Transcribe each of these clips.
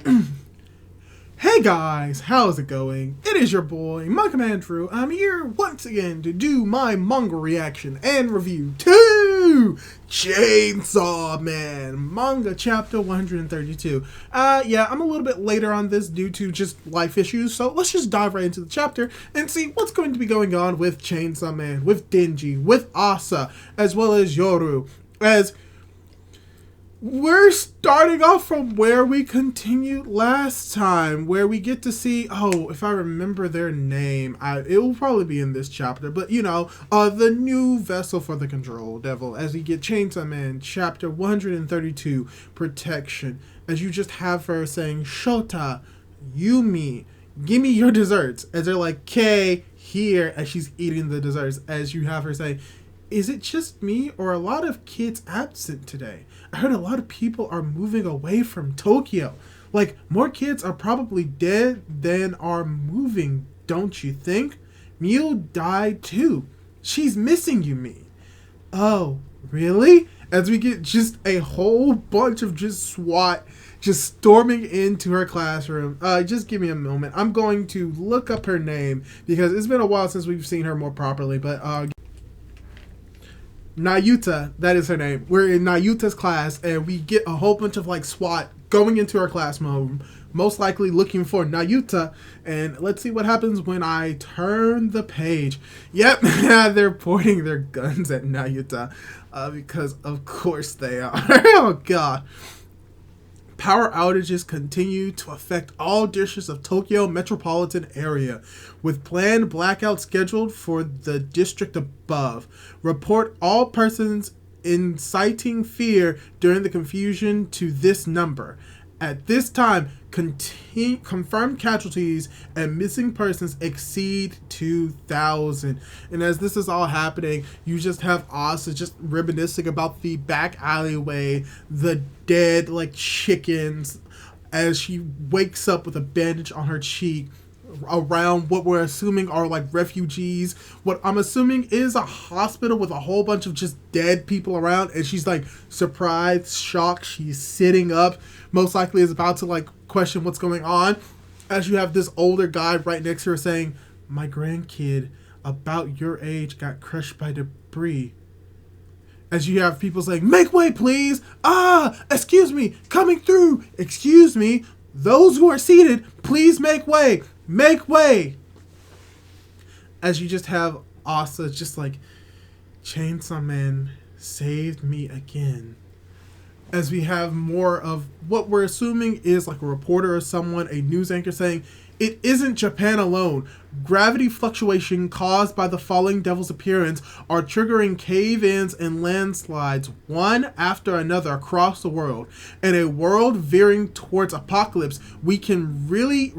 Hey guys, how's it going? It is your boy, Manga Andrew. I'm here once again to do my manga reaction and review to Chainsaw Man, manga chapter 132. Yeah, I'm a little bit later on this due to just life issues, so let's just dive right into the chapter and see what's going to be going on with Chainsaw Man, with Denji, with Asa, as well as Yoru, as we're starting off from where we continued last time, where we get to see, if I remember their name, it will probably be in this chapter, but the new vessel for the Control Devil, as we get Chainsaw Man, chapter 132, Protection, as you just have her saying, Shota, Yumi, give me your desserts, as they're like, K, here, as she's eating the desserts, as you have her say, is it just me or a lot of kids absent today? I heard a lot of people are moving away from Tokyo. Like, more kids are probably dead than are moving, don't you think? Mew died too. She's missing you, me. Oh, really? As we get just a whole bunch of just SWAT just storming into her classroom. Just give me a moment. I'm going to look up her name because it's been a while since we've seen her more properly, but Nayuta, that is her name. We're in Nayuta's class, and we get a whole bunch of SWAT going into our classroom, most likely looking for Nayuta. And let's see what happens when I turn the page. Yep, they're pointing their guns at Nayuta, because of course they are. Oh god. Power outages continue to affect all districts of Tokyo metropolitan area, with planned blackouts scheduled for the district above. Report all persons inciting fear during the confusion to this number. At this time, confirmed casualties and missing persons exceed 2,000. And as this is all happening, you just have Asa just reminiscing about the back alleyway, the dead chickens, as she wakes up with a bandage on her cheek around what we're assuming are refugees. What I'm assuming is a hospital with a whole bunch of just dead people around, and she's surprised, shocked. She's sitting up, most likely is about to question what's going on, as you have this older guy right next to her saying, my grandkid about your age got crushed by debris. As you have people saying, make way please, excuse me, coming through, excuse me, those who are seated, please make way. Make way! As you just have Asa just Chainsaw Man saved me again. As we have more of what we're assuming is a reporter or someone, a news anchor saying, it isn't Japan alone. Gravity fluctuation caused by the falling devil's appearance are triggering cave-ins and landslides one after another across the world. In a world veering towards apocalypse, we can really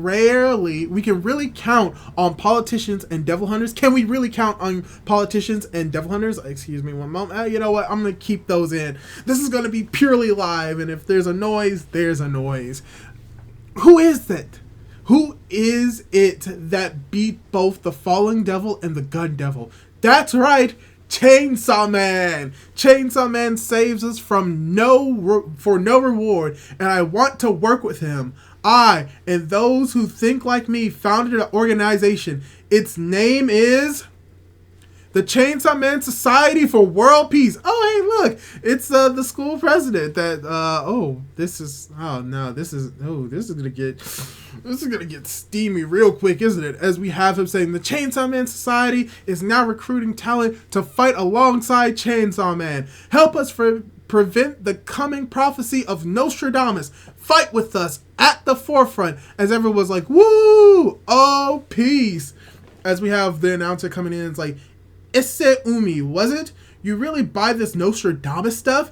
count on politicians and devil hunters. Can we really count on politicians and devil hunters? Excuse me one moment. You know what? I'm going to keep those in. This is going to be purely live, and if there's a noise, there's a noise. Who is it? Who is it that beat both the Falling Devil and the Gun Devil? That's right, Chainsaw Man. Chainsaw Man saves us from for no reward, and I want to work with him. I and those who think like me founded an organization. Its name is the Chainsaw Man Society for World Peace. Oh, hey, look, it's the school president. This is gonna get steamy real quick, isn't it? As we have him saying the Chainsaw Man Society is now recruiting talent to fight alongside Chainsaw Man. Help us prevent the coming prophecy of Nostradamus. Fight with us at the forefront. As everyone's like, woo, oh, peace. As we have the announcer coming in, it's like, Isse Umi, was it? You really buy this Nostradamus stuff?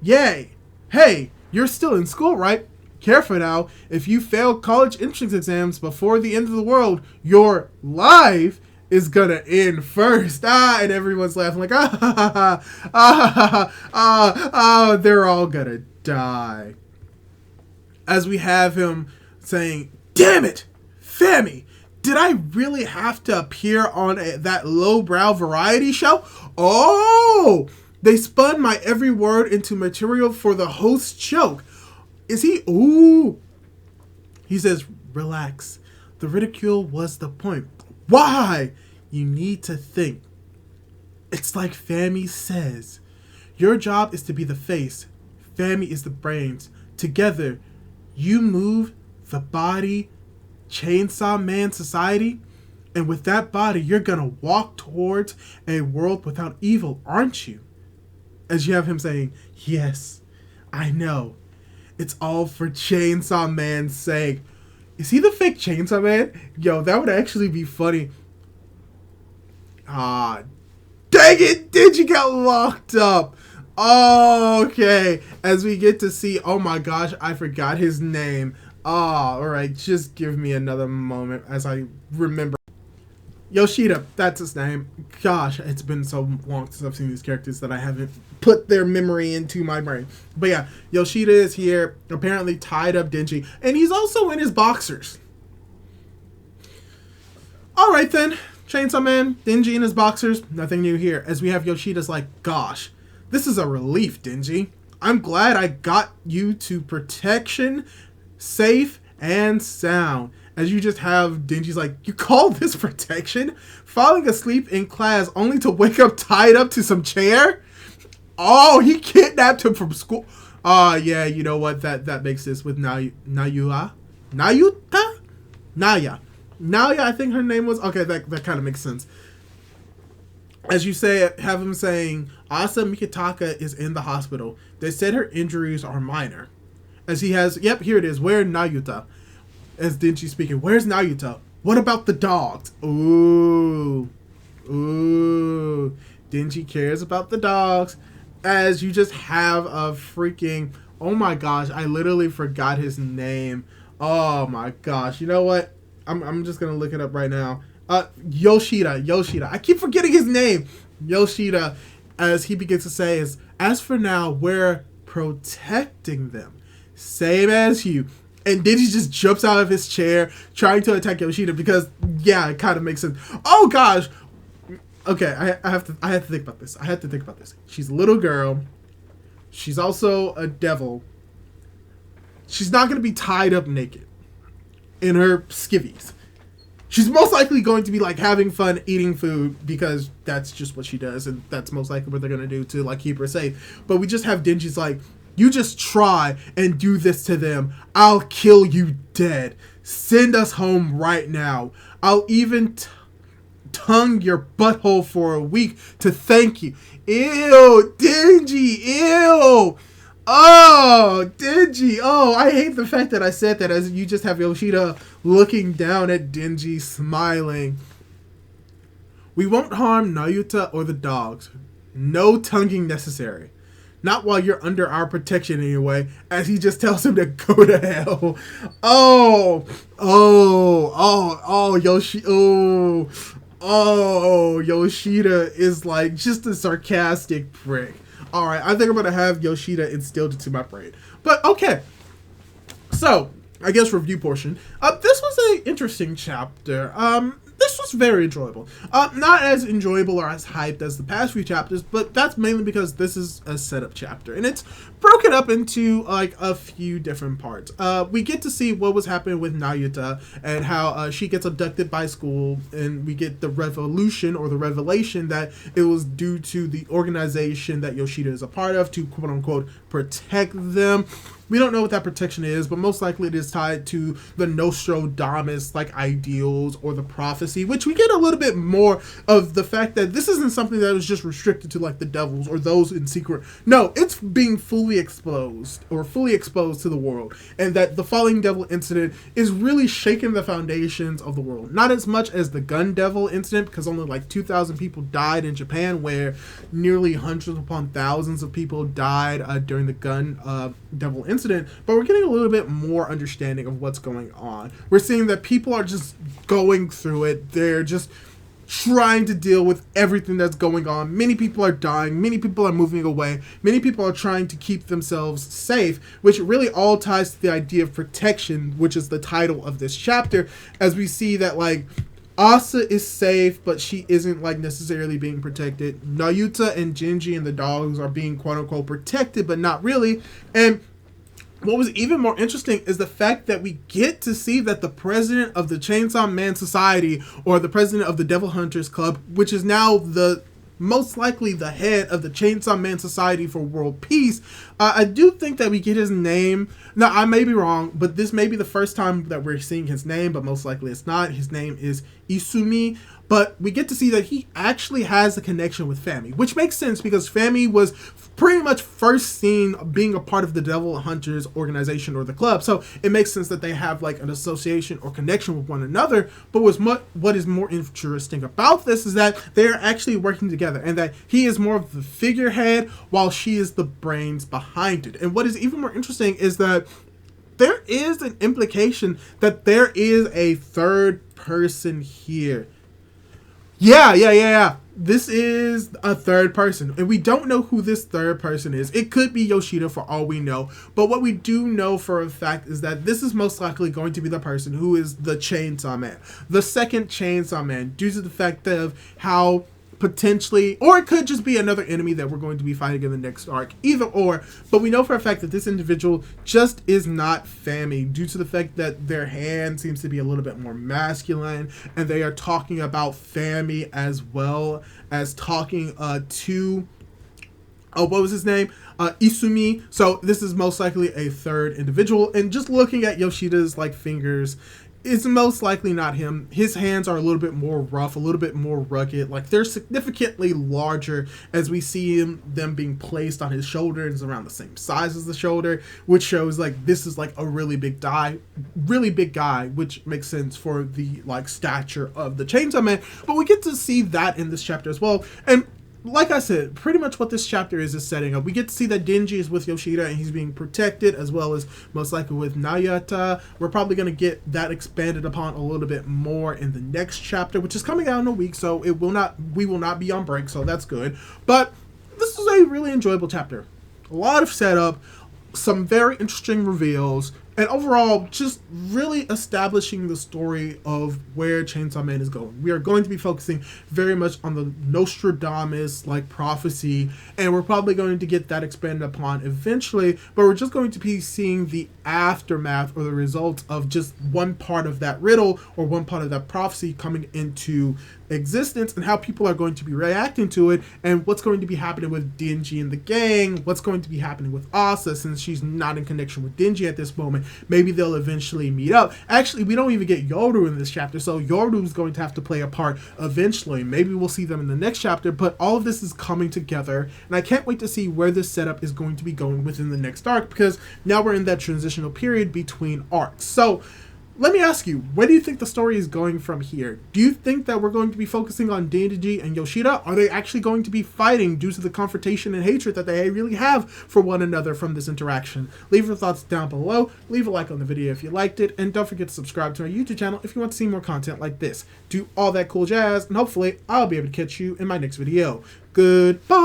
Yay. Hey, you're still in school, right? Careful now. If you fail college entrance exams before the end of the world, your life is gonna end first. And everyone's laughing they're all gonna die. As we have him saying, damn it, Femi, did I really have to appear on that lowbrow variety show? Oh, they spun my every word into material for the host's joke. Is he? Ooh. He says, relax. The ridicule was the point. Why? You need to think. It's like Fami says. Your job is to be the face. Fami is the brains. Together, you move the body, Chainsaw Man society, and with that body, you're gonna walk towards a world without evil, aren't you? As you have him saying, yes, I know. It's all for Chainsaw Man's sake. Is he the fake Chainsaw Man? Yo, that would actually be funny. Ah, dang it! Denji got locked up. Oh, okay. As we get to see, oh my gosh, I forgot his name. Oh, alright, just give me another moment as I remember. Yoshida, that's his name. Gosh, it's been so long since I've seen these characters that I haven't put their memory into my brain. But yeah, Yoshida is here, apparently tied up Denji, and he's also in his boxers. Alright then, Chainsaw Man, Denji in his boxers, nothing new here, as we have Yoshida's like, gosh, this is a relief, Denji. I'm glad I got you to protection, safe, and sound. As you just have Denji's like, you call this protection? Falling asleep in class only to wake up tied up to some chair? Oh, he kidnapped him from school. Yeah, you know what? That makes this with Naya, I think her name was. Okay, that kind of makes sense. As you say, have him saying, Asa Mikitaka is in the hospital. They said her injuries are minor. As he has, yep, here it is. Where Nayuta? As Denji speaking, where's Nayuta? What about the dogs? Ooh. Denji cares about the dogs. As you just have a freaking, oh my gosh, I literally forgot his name. Oh my gosh. You know what? I'm just going to look it up right now. Yoshida. I keep forgetting his name. Yoshida, as he begins to say, is, as for now, we're protecting them. Same as you. And then he just jumps out of his chair trying to attack Yoshida because, yeah, it kind of makes sense. Oh gosh. Okay, I have to think about this. She's a little girl. She's also a devil. She's not going to be tied up naked in her skivvies. She's most likely going to be like having fun eating food because that's just what she does, and that's most likely what they're going to do to like keep her safe. But we just have Denji's like, you just try and do this to them. I'll kill you dead. Send us home right now. I'll even tongue your butthole for a week to thank you. Ew, Denji, ew. Oh, Denji. Oh, I hate the fact that I said that as you just have Yoshida looking down at Denji, smiling. We won't harm Nayuta or the dogs. No tonguing necessary. Not while you're under our protection anyway, as he just tells him to go to hell. Yoshida is like just a sarcastic prick. Alright, I think I'm going to have Yoshida instilled into my brain. But okay, so I guess review portion. This was an interesting chapter. This was very enjoyable. Not as enjoyable or as hyped as the past few chapters, but that's mainly because this is a setup chapter. And it's broken up into like a few different parts. We get to see what was happening with Nayuta and how she gets abducted by school, and we get the revelation or the revelation that it was due to the organization that Yoshida is a part of to quote unquote protect them. We don't know what that protection is, but most likely it is tied to the Nostradamus like ideals or the prophecy, which we get a little bit more of the fact that this isn't something that was just restricted to like the devils or those in secret. No, it's being fully exposed to the world, and that the Falling Devil incident is really shaking the foundations of the world. Not as much as the Gun Devil incident, because only like 2,000 people died in Japan, where nearly hundreds upon thousands of people died during the Gun Devil incident. But we're getting a little bit more understanding of what's going on. We're seeing that people are just going through it. They're just trying to deal with everything that's going on. Many people are dying. Many people are moving away. Many people are trying to keep themselves safe, which really all ties to the idea of protection, which is the title of this chapter, as we see that like Asa is safe, but she isn't like necessarily being protected. Nayuta and Genji and the dogs are being quote unquote protected, but not really. And what was even more interesting is the fact that we get to see that the president of the Chainsaw Man Society, or the president of the Devil Hunters Club, which is now the most likely the head of the Chainsaw Man Society for World Peace, I do think that we get his name. Now, I may be wrong, but this may be the first time that we're seeing his name, but most likely it's not. His name is Isumi. But we get to see that he actually has a connection with Fami, which makes sense because Fami was pretty much first seen being a part of the Devil Hunters organization or the club. So it makes sense that they have like an association or connection with one another. But what is more interesting about this is that they're actually working together, and that he is more of the figurehead while she is the brains behind it. And what is even more interesting is that there is an implication that there is a third person here. Yeah. This is a third person, and we don't know who this third person is. It could be Yoshida for all we know, but what we do know for a fact is that this is most likely going to be the person who is the Chainsaw Man, the second Chainsaw Man, due to the fact of how potentially, or it could just be another enemy that we're going to be fighting in the next arc, either or. But we know for a fact that this individual just is not Fami, due to the fact that their hand seems to be a little bit more masculine, and they are talking about Fami as well as talking to what was his name? Isumi. So this is most likely a third individual, and just looking at Yoshida's like fingers, it's most likely not him. His hands are a little bit more rough, a little bit more rugged. Like, they're significantly larger as we see them being placed on his shoulder, and it's around the same size as the shoulder, which shows like this is like a really big guy, which makes sense for the like stature of the Chainsaw Man. But we get to see that in this chapter as well. And like I said, pretty much what this chapter is setting up. We get to see that Denji is with Yoshida and he's being protected, as well as most likely with Nayata. We're probably going to get that expanded upon a little bit more in the next chapter, which is coming out in a week, so we will not be on break, so that's good. But this is a really enjoyable chapter. A lot of setup, some very interesting reveals, and overall, just really establishing the story of where Chainsaw Man is going. We are going to be focusing very much on the Nostradamus-like prophecy, and we're probably going to get that expanded upon eventually, but we're just going to be seeing the aftermath or the results of just one part of that riddle or one part of that prophecy coming into existence, and how people are going to be reacting to it, and what's going to be happening with Denji and the gang, what's going to be happening with Asa, since she's not in connection with Denji at this moment. Maybe they'll eventually meet up. Actually, we don't even get Yoru in this chapter, so Yoru is going to have to play a part eventually. Maybe we'll see them in the next chapter, but all of this is coming together, and I can't wait to see where this setup is going to be going within the next arc, because now we're in that transitional period between arcs. So let me ask you, where do you think the story is going from here? Do you think that we're going to be focusing on Denji and Yoshida? Are they actually going to be fighting due to the confrontation and hatred that they really have for one another from this interaction? Leave your thoughts down below, leave a like on the video if you liked it, and don't forget to subscribe to my YouTube channel if you want to see more content like this. Do all that cool jazz, and hopefully I'll be able to catch you in my next video. Goodbye!